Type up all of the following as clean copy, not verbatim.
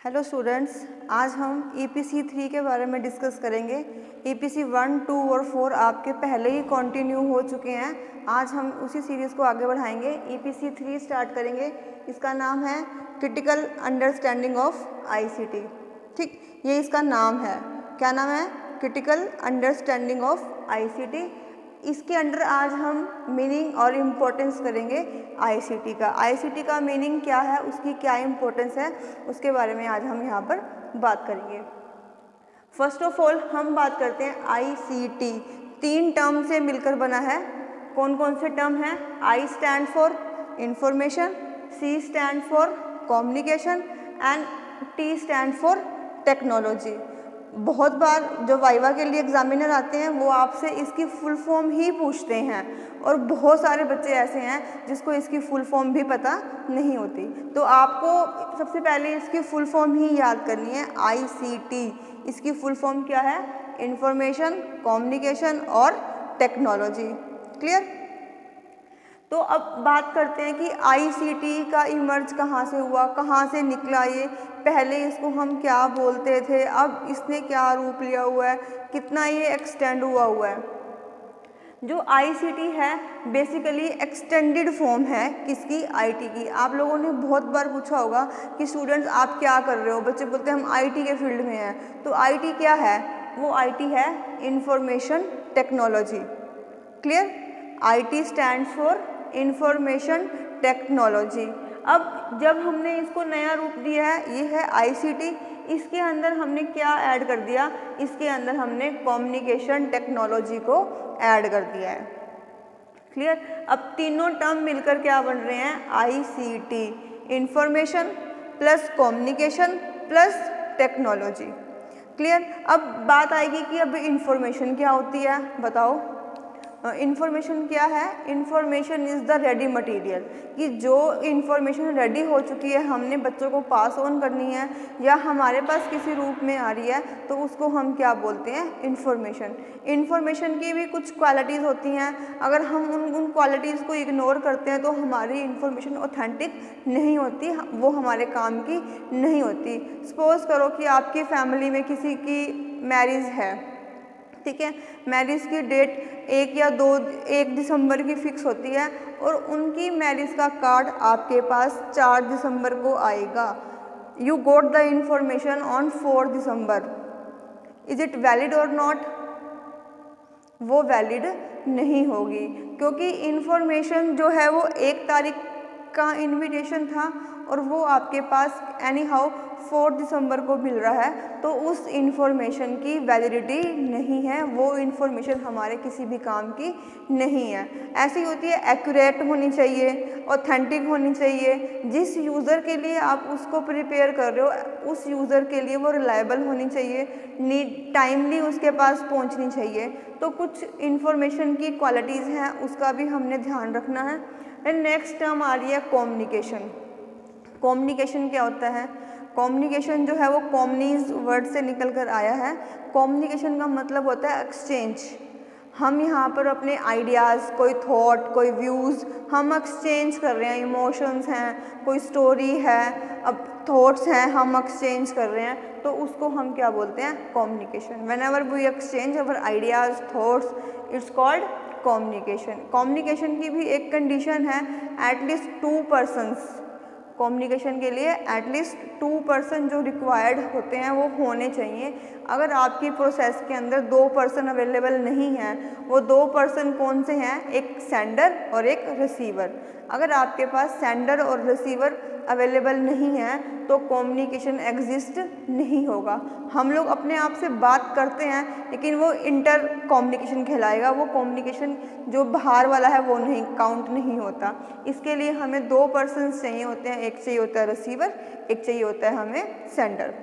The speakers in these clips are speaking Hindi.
हेलो स्टूडेंट्स, आज हम EPC 3 के बारे में डिस्कस करेंगे। EPC 1, 2 और 4 आपके पहले ही कंटिन्यू हो चुके हैं। आज हम उसी सीरीज़ को आगे बढ़ाएंगे। EPC 3 स्टार्ट करेंगे। इसका नाम है क्रिटिकल अंडरस्टैंडिंग ऑफ ICT। ठीक, ये इसका नाम है। क्या नाम है? Critical understanding of ICT। इसके अंडर आज हम मीनिंग और इम्पोर्टेंस करेंगे ICT का। ICT का मीनिंग क्या है, उसकी क्या इम्पोर्टेंस है, उसके बारे में आज हम यहाँ पर बात करेंगे। फर्स्ट ऑफ ऑल हम बात करते हैं ICT। 3 टर्म से मिलकर बना है। कौन कौन से टर्म हैं? I stand for information, C stand for communication and T stand for technology. बहुत बार जो वाइवा के लिए एग्जामिनर आते हैं वो आपसे इसकी फुल फॉर्म ही पूछते हैं और बहुत सारे बच्चे ऐसे हैं जिसको इसकी फुल फॉर्म भी पता नहीं होती। तो आपको सबसे पहले इसकी फुल फॉर्म ही याद करनी है। ICT इसकी फुल फॉर्म क्या है? इंफॉर्मेशन, कम्युनिकेशन और टेक्नोलॉजी। क्लियर? तो अब बात करते हैं कि ICT का इमर्ज कहाँ से हुआ, कहाँ से निकला ये, पहले इसको हम क्या बोलते थे, अब इसने क्या रूप लिया हुआ है, कितना ये एक्सटेंड हुआ है। जो ICT है बेसिकली एक्सटेंडेड फॉर्म है किसकी? IT की। आप लोगों ने बहुत बार पूछा होगा कि स्टूडेंट्स आप क्या कर रहे हो, बच्चे बोलते हैं हम IT के फील्ड में हैं। तो IT क्या है? वो IT है information technology. Clear? IT stands for information technology. अब जब हमने इसको नया रूप दिया है, ये है ICT। इसके अंदर हमने क्या ऐड कर दिया? इसके अंदर हमने कम्युनिकेशन टेक्नोलॉजी को ऐड कर दिया है। क्लियर? अब तीनों टर्म मिलकर क्या बन रहे हैं? ICT, information plus communication plus technology. Clear? अब बात आएगी कि अब इंफॉर्मेशन क्या होती है, बताओ। इंफॉर्मेशन क्या है? Information is the ready material, कि जो इंफॉर्मेशन रेडी हो चुकी है हमने बच्चों को पास ऑन करनी है या हमारे पास किसी रूप में आ रही है तो उसको हम क्या बोलते हैं? इंफॉर्मेशन। इंफॉर्मेशन की भी कुछ क्वालिटीज़ होती हैं। अगर हम उन क्वालिटीज़ को इग्नोर करते हैं तो हमारी इंफॉर्मेशन ऑथेंटिक नहीं होती, वो हमारे काम की नहीं होती। सपोज़ करो कि आपकी फैमिली में किसी की मैरिज है, ठीक है, मैरिज की डेट 1 दिसंबर की फिक्स होती है और उनकी मैरिज का कार्ड आपके पास 4 दिसंबर को आएगा। You got the information on 4 December. Is it valid और नॉट? वो वैलिड नहीं होगी, क्योंकि इंफॉर्मेशन जो है वो 1 तारीख का इन्विटेशन था और वो आपके पास एनी हाउ 4 दिसंबर को मिल रहा है, तो उस इंफॉर्मेशन की वैलिडिटी नहीं है, वो इंफॉर्मेशन हमारे किसी भी काम की नहीं है। ऐसी होती है, एक्यूरेट होनी चाहिए, ऑथेंटिक होनी चाहिए। जिस यूज़र के लिए आप उसको प्रिपेयर कर रहे हो उस यूज़र के लिए वो रिलायबल होनी चाहिए, टाइमली उसके पास पहुंचनी चाहिए। तो कुछ इंफॉर्मेशन की क्वालिटीज़ हैं, उसका भी हमने ध्यान रखना है। एंड नेक्स्ट टर्म आ रही है कम्युनिकेशन। कम्युनिकेशन क्या होता है? कम्युनिकेशन जो है वो कॉमनीज वर्ड से निकल कर आया है। कम्युनिकेशन का मतलब होता है एक्सचेंज। हम यहाँ पर अपने आइडियाज़, कोई थॉट, कोई व्यूज़ हम एक्सचेंज कर रहे हैं। इमोशंस हैं, कोई स्टोरी है, अब थॉट्स हैं, हम एक्सचेंज कर रहे हैं, तो उसको हम क्या बोलते हैं? Communication. Whenever we exchange our ideas, thoughts, it's called communication. Communication की भी एक कंडीशन है, एटलीस्ट 2 पर्सन्स। कम्युनिकेशन के लिए एटलीस्ट 2 पर्सन जो रिक्वायर्ड होते हैं वो होने चाहिए। अगर आपकी प्रोसेस के अंदर 2 पर्सन अवेलेबल नहीं हैं, वो 2 पर्सन कौन से हैं? एक सेंडर और एक रिसीवर। अगर आपके पास सेंडर और रिसीवर अवेलेबल नहीं है तो कम्युनिकेशन एग्जिस्ट नहीं होगा। हम लोग अपने आप से बात करते हैं लेकिन वो इंटर कम्युनिकेशन कहलाएगा, वो कम्युनिकेशन जो बाहर वाला है वो नहीं काउंट नहीं होता। इसके लिए हमें 2 पर्सन्स चाहिए होते हैं, एक चाहिए होता है रिसीवर, एक चाहिए होता है हमें सेंडर।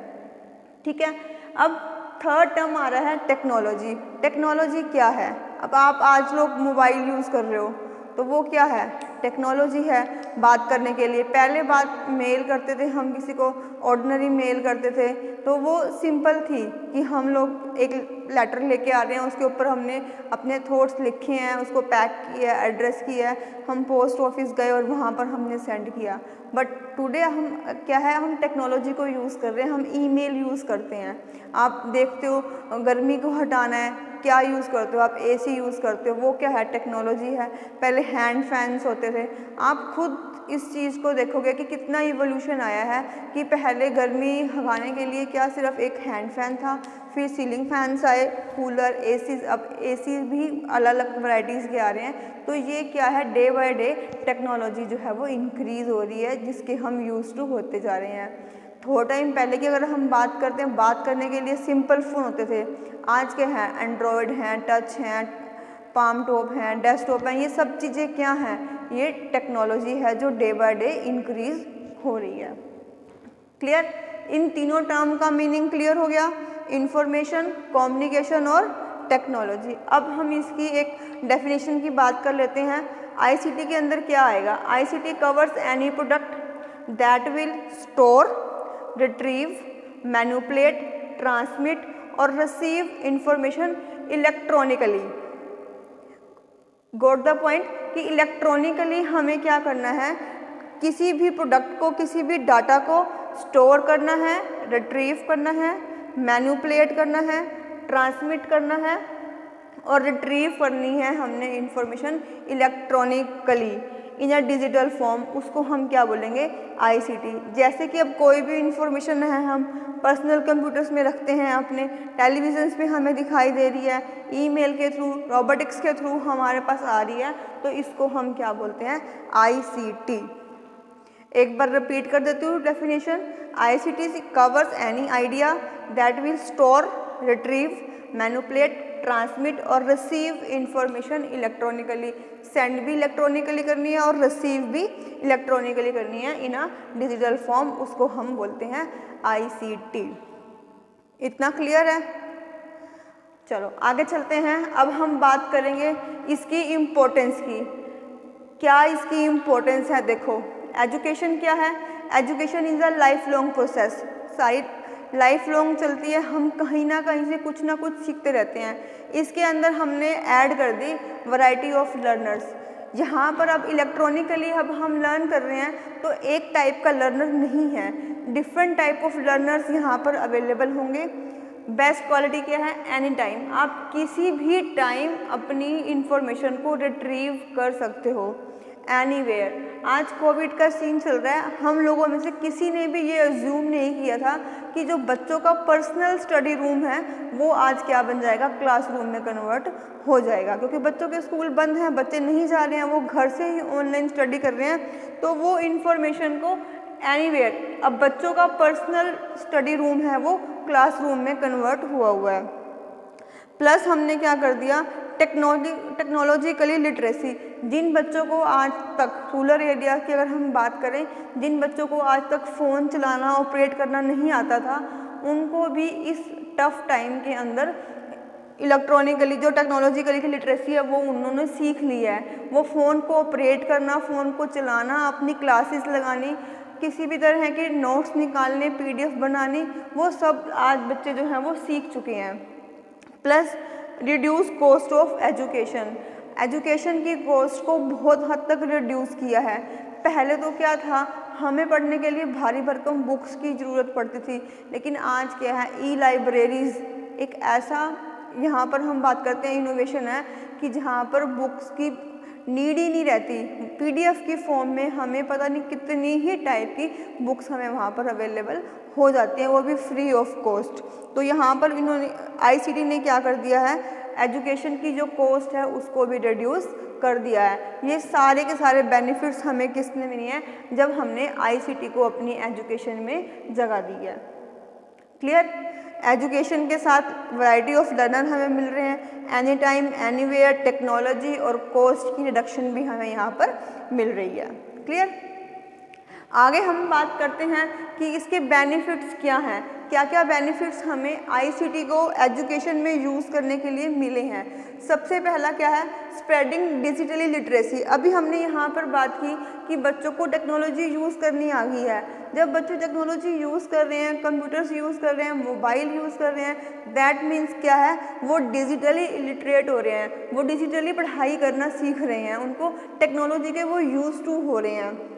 ठीक है? अब थर्ड टर्म आ रहा है टेक्नोलॉजी। टेक्नोलॉजी क्या है? अब आप आज लोग मोबाइल यूज़ कर रहे हो तो वो क्या है? टेक्नोलॉजी है बात करने के लिए। पहले बात मेल करते थे हम, किसी को ऑर्डिनरी मेल करते थे, तो वो सिंपल थी कि हम लोग एक लेटर लेके आ रहे हैं, उसके ऊपर हमने अपने थॉट्स लिखे हैं, उसको पैक किया, एड्रेस किया, हम पोस्ट ऑफिस गए और वहाँ पर हमने सेंड किया। बट टुडे हम क्या है, हम टेक्नोलॉजी को यूज़ कर रहे हैं, हम ईमेल यूज़ करते हैं। आप देखते हो गर्मी को हटाना है, क्या यूज़ करते हो आप? एसी यूज़ करते हो, वो क्या है? टेक्नोलॉजी है। पहले हैंड फैन्स होते थे, आप खुद इस चीज़ को देखोगे कि कितना इवोल्यूशन आया है कि पहले गर्मी भगाने के लिए क्या सिर्फ एक हैंड फैन था, फिर सीलिंग फैंस आए, कूलर, एसी, अब एसी भी अलग अलग वैरायटीज़ के आ रहे हैं। तो ये क्या है, डे बाय डे टेक्नोलॉजी जो है वो इंक्रीज़ हो रही है, जिसके हम यूज़ टू होते जा रहे हैं। थोड़ा टाइम पहले की अगर हम बात करते हैं, बात करने के लिए सिंपल फ़ोन होते थे, आज के हैं एंड्रॉयड हैं, टच हैं, पाम टॉप हैं, डेस्कटॉप हैं, ये सब चीज़ें क्या हैं? ये टेक्नोलॉजी है जो डे बाय डे इंक्रीज़ हो रही है। क्लियर? इन तीनों टर्म का मीनिंग क्लियर हो गया, इंफॉर्मेशन, कम्युनिकेशन और टेक्नोलॉजी। अब हम इसकी एक डेफिनेशन की बात कर लेते हैं। आईसीटी के अंदर क्या आएगा? ICT covers any product that will store, retrieve, manipulate, transmit और receive information electronically. Got the point कि इलेक्ट्रॉनिकली हमें क्या करना है, किसी भी प्रोडक्ट को, किसी भी डाटा को स्टोर करना है, रिट्रीव करना है, मैनिपुलेट करना है, ट्रांसमिट करना है और रिट्रीव करनी है हमने information electronically in a digital form. उसको हम क्या बोलेंगे? आईसीटी। जैसे कि अब कोई भी इंफॉर्मेशन है हम पर्सनल कंप्यूटर्स में रखते हैं, अपने टेलीविजन्स पे हमें दिखाई दे रही है, ईमेल के थ्रू, रोबोटिक्स के थ्रू हमारे पास आ रही है, तो इसको हम क्या बोलते हैं? आईसीटी। एक बार रिपीट कर देती हूँ definition. ICT covers any idea that will store, retrieve, manipulate, transmit और रिसीव इंफॉर्मेशन इलेक्ट्रॉनिकली। सेंड भी इलेक्ट्रॉनिकली करनी है और रिसीव भी इलेक्ट्रॉनिकली करनी है इन अ डिजिटल फॉर्म, उसको हम बोलते हैं आईसीटी। इतना क्लियर है? चलो आगे चलते हैं। अब हम बात करेंगे इसकी इम्पोर्टेंस की। क्या इसकी इम्पोर्टेंस है? देखो, एजुकेशन क्या है? Education is a life long process. सारी लाइफ लॉन्ग चलती है, हम कहीं ना कहीं से कुछ ना कुछ सीखते रहते हैं। इसके अंदर हमने ऐड कर दी वैरायटी ऑफ लर्नर्स। यहाँ पर अब इलेक्ट्रॉनिकली अब हम लर्न कर रहे हैं, तो एक टाइप का लर्नर नहीं है, डिफरेंट टाइप ऑफ लर्नर्स यहाँ पर अवेलेबल होंगे। बेस्ट क्वालिटी क्या है? एनी टाइम, आप किसी भी टाइम अपनी इंफॉर्मेशन को रिट्रीव कर सकते हो, एनीवेयर। आज कोविड का सीन चल रहा है, हम लोगों में से किसी ने भी ये अज्यूम नहीं किया था कि जो बच्चों का पर्सनल स्टडी रूम है वो आज क्या बन जाएगा? क्लासरूम में कन्वर्ट हो जाएगा, क्योंकि बच्चों के स्कूल बंद हैं, बच्चे नहीं जा रहे हैं, वो घर से ही ऑनलाइन स्टडी कर रहे हैं, तो वो इन्फॉर्मेशन को एनीवेयर, अब बच्चों का पर्सनल स्टडी रूम है वो क्लासरूम में कन्वर्ट हुआ है। प्लस हमने क्या कर दिया? Technologically literacy. जिन बच्चों को आज तक रूरल एरिया की अगर हम बात करें, जिन बच्चों को आज तक फ़ोन चलाना, ऑपरेट करना नहीं आता था, उनको भी इस टफ टाइम के अंदर इलेक्ट्रॉनिकली जो टेक्नोलॉजिकली की लिटरेसी है वो उन्होंने सीख ली है। वो फ़ोन को ऑपरेट करना, फ़ोन को चलाना, अपनी क्लासेस लगानी, किसी भी तरह के नोट्स निकालने, पीडीएफ बनानी, वो सब आज बच्चे जो हैं वो सीख चुके हैं। Plus reduce cost of education. Education की कॉस्ट को बहुत हद तक रिड्यूस किया है। पहले तो क्या था, हमें पढ़ने के लिए भारी भरकम बुक्स की ज़रूरत पड़ती थी, लेकिन आज क्या है? ई लाइब्रेरीज़ एक ऐसा, यहाँ पर हम बात करते हैं इनोवेशन है कि जहाँ पर बुक्स की नीड ही नहीं रहती। पीडीएफ की फॉर्म में हमें पता नहीं कितनी ही टाइप की बुक्स हमें वहाँ पर अवेलेबल हो जाती हैं, वो भी फ्री ऑफ कॉस्ट। तो यहाँ पर इन्होंने आईसीटी ने क्या कर दिया है? एजुकेशन की जो कॉस्ट है उसको भी रिड्यूस कर दिया है। ये सारे के सारे बेनिफिट्स हमें किसने मिली हैं? जब हमने आईसीटी को अपनी एजुकेशन में जगह दी है। क्लियर? एजुकेशन के साथ वैरायटी ऑफ लर्नर हमें मिल रहे हैं, एनी टाइम, एनीवेयर, टेक्नोलॉजी और कॉस्ट की रिडक्शन भी हमें यहाँ पर मिल रही है। क्लियर? आगे हम बात करते हैं कि इसके बेनिफिट्स क्या हैं, क्या क्या बेनिफिट्स हमें आईसीटी को एजुकेशन में यूज़ करने के लिए मिले हैं। सबसे पहला क्या है, स्प्रेडिंग डिजिटली लिटरेसी। अभी हमने यहाँ पर बात की कि बच्चों को टेक्नोलॉजी यूज़ करनी आ गई है। जब बच्चे टेक्नोलॉजी यूज़ कर रहे हैं, कंप्यूटर्स यूज़ कर रहे हैं, मोबाइल यूज़ कर रहे हैं, दैट मीन्स क्या है, वो डिजिटली इलिटरेट हो रहे हैं, वो डिजिटली पढ़ाई करना सीख रहे हैं, उनको टेक्नोलॉजी के वो यूज़ टू हो रहे हैं।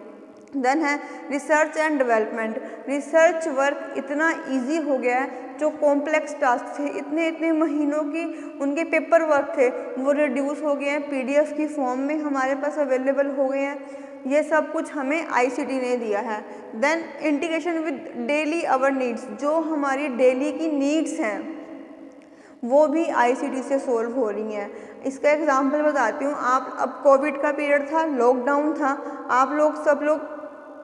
देन है research and development. Research work इतना इजी हो गया है, जो कॉम्प्लेक्स टास्क थे, इतने इतने महीनों की उनके पेपर वर्क थे, वो रिड्यूस हो गए हैं, पीडीएफ की फॉर्म में हमारे पास अवेलेबल हो गए हैं। ये सब कुछ हमें आईसीटी ने दिया है। Then integration with daily our needs, जो हमारी डेली की नीड्स हैं वो भी आईसीटी से सोल्व हो रही हैं। इसका एग्जांपल बताती हूँ। आप, अब कोविड का पीरियड था, लॉकडाउन था, आप लोग सब लोग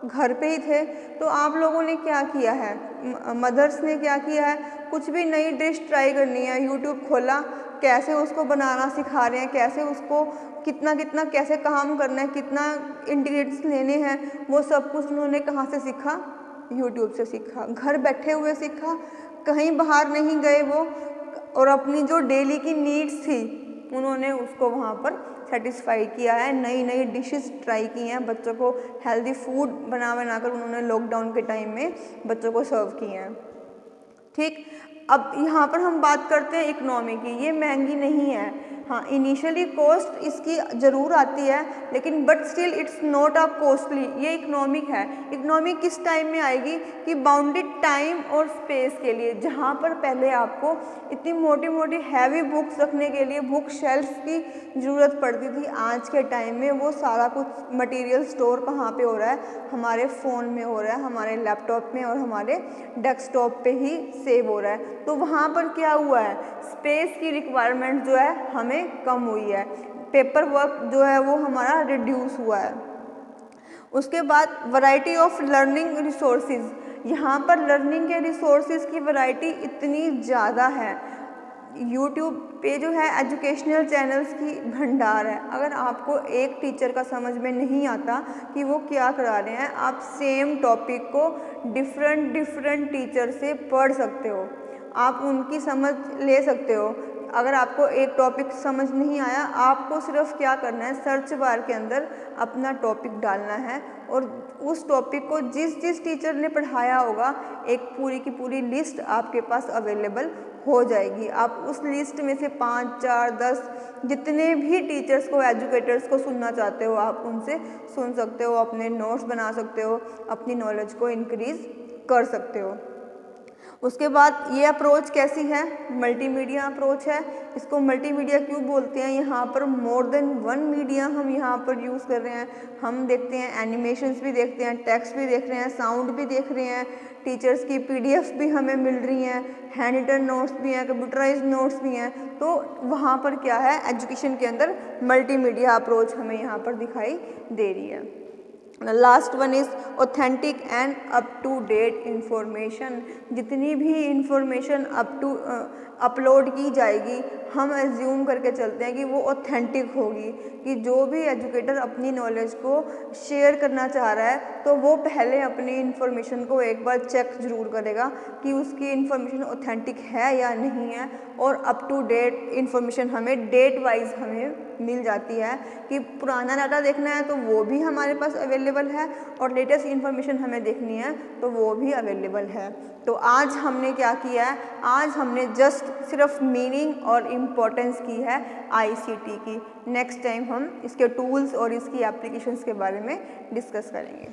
घर पे ही थे, तो आप लोगों ने क्या किया है, मदर्स ने क्या किया है, कुछ भी नई डिश ट्राई करनी है, यूट्यूब खोला, कैसे उसको बनाना सिखा रहे हैं, कैसे उसको कितना कितना कैसे काम करना है, कितना इंग्रेडिएंट्स लेने हैं, वो सब कुछ उन्होंने कहाँ से सीखा, यूट्यूब से सीखा, घर बैठे हुए सीखा, कहीं बाहर नहीं गए वो, और अपनी जो डेली की नीड्स थी उन्होंने उसको वहाँ पर सेटिस्फाई किया है। नई नई डिशेस ट्राई की हैं, बच्चों को हेल्दी फूड बना कर उन्होंने लॉकडाउन के टाइम में बच्चों को सर्व किए हैं। ठीक, अब यहाँ पर हम बात करते हैं इकोनॉमी की। ये महंगी नहीं है, हाँ इनिशियली कॉस्ट इसकी ज़रूर आती है, लेकिन but still it's not a costly. ये इकोनॉमिक है। इकोनॉमिक किस टाइम में आएगी कि बाउंडेड टाइम और स्पेस के लिए, जहाँ पर पहले आपको इतनी मोटी मोटी हैवी बुक्स रखने के लिए बुक शेल्फ की ज़रूरत पड़ती थी, आज के टाइम में वो सारा कुछ मटेरियल स्टोर कहाँ पे हो रहा है, हमारे फ़ोन में हो रहा है, हमारे लैपटॉप में और हमारे डेस्कटॉप पे ही सेव हो रहा है। तो वहाँ पर क्या हुआ है, स्पेस की रिक्वायरमेंट जो है हमें कम हुई है, पेपर वर्क जो है वो हमारा रिड्यूस हुआ है। उसके बाद वैरायटी ऑफ लर्निंग रिसोर्सेज। यहाँ पर लर्निंग के रिसोर्सेज की वैरायटी इतनी ज़्यादा है। यूट्यूब पे जो है एजुकेशनल चैनल्स की भंडार है। अगर आपको एक टीचर का समझ में नहीं आता कि वो क्या करा रहे हैं, आप सेम टॉपिक को डिफरेंट टीचर से पढ़ सकते हो, आप उनकी समझ ले सकते हो। अगर आपको एक टॉपिक समझ नहीं आया, आपको सिर्फ क्या करना है, सर्च बार के अंदर अपना टॉपिक डालना है और उस टॉपिक को जिस जिस टीचर ने पढ़ाया होगा, एक पूरी की पूरी लिस्ट आपके पास अवेलेबल हो जाएगी। आप उस लिस्ट में से 5, 4, 10 जितने भी टीचर्स को, एजुकेटर्स को सुनना चाहते हो, आप उनसे सुन सकते हो, अपने नोट्स बना सकते हो, अपनी नॉलेज को इंक्रीज कर सकते हो। उसके बाद ये अप्रोच कैसी है, मल्टीमीडिया अप्रोच है। इसको मल्टीमीडिया क्यों बोलते हैं, यहाँ पर मोर देन वन मीडिया हम यहाँ पर यूज़ कर रहे हैं। हम देखते हैं एनिमेशंस भी देखते हैं, टेक्स्ट भी देख रहे हैं, साउंड भी देख रहे हैं, टीचर्स की पीडीएफ भी हमें मिल रही हैं, हैंड रिटन नोट्स भी हैं, कंप्यूटराइज नोट्स भी हैं। तो वहाँ पर क्या है, एजुकेशन के अंदर मल्टीमीडिया अप्रोच हमें यहाँ पर दिखाई दे रही है। Last one is authentic and up to date information. जितनी भी इंफॉर्मेशन अपलोड की जाएगी, हम एज्यूम करके चलते हैं कि वो ऑथेंटिक होगी, कि जो भी एजुकेटर अपनी नॉलेज को शेयर करना चाह रहा है तो वो पहले अपनी इंफॉर्मेशन को एक बार चेक ज़रूर करेगा कि उसकी इंफॉर्मेशन ऑथेंटिक है या नहीं है। और अप टू डेट इंफॉर्मेशन हमें डेट वाइज हमें मिल जाती है, कि पुराना डाटा देखना है तो वो भी हमारे पास अवेलेबल है, और लेटेस्ट इन्फॉर्मेशन हमें देखनी है तो वो भी अवेलेबल है। तो आज हमने क्या किया है, आज हमने जस्ट सिर्फ मीनिंग और इम्पोर्टेंस की है आईसीटी की। नेक्स्ट टाइम हम इसके टूल्स और इसकी एप्लीकेशंस के बारे में डिस्कस करेंगे।